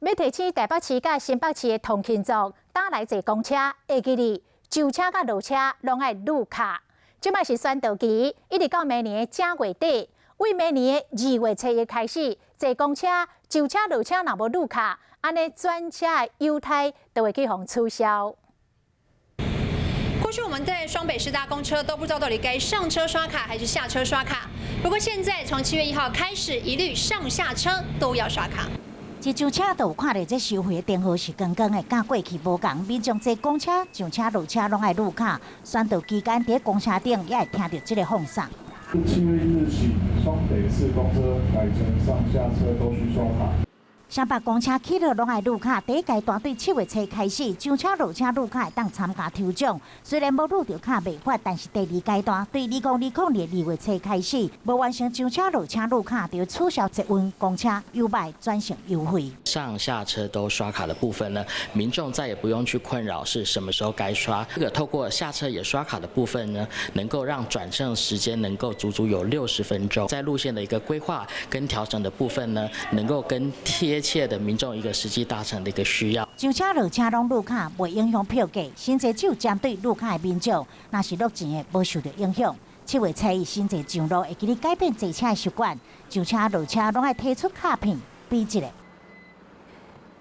要提醒台北市甲新北市的通勤族，打来坐公车，会记哩上车甲落车拢爱绿卡。即摆是选择期，一直到明年的正月底，为明年的2月初一开始，坐公车、上车落车若无绿卡，安尼转车的优待都会去互取消。 过去我们在双北市搭公车都不知道到底该上车刷卡还是下车刷卡。不过现在从7月1号开始，一律上下车都要刷卡。一上车就有看到这收费的电号是光光的，甲过去无共。民众坐公车、上车、落车拢爱绿卡，选择期间伫公车顶也会听到这个放送。 7月1日起，双北市公车改成上下车都需刷卡。 台北公车起落拢爱绿卡，第一阶段对7月初开始，上车落车绿卡会当参加抽奖。虽然无入到卡袂发，但是第2阶段对2020年2月初开始，无完成上车落车绿卡，就要取消捷运、公车、优摆转成优惠。上下车都刷卡的部分呢，民众再也不用去困扰是什么时候该刷。这个透过下车也刷卡的部分呢，能够让转乘时间能够足足有60分钟。在路线的一个规划跟调整的部分呢，能够跟贴切的民众一个实际达成的一个需要。上车落车拢绿卡，袂影响票价。新制只有针对绿卡的民众，若是落钱的，无受到影响。7月初一新制上路，会记你改变坐车的习惯，上车落车拢爱提出卡片，比一个。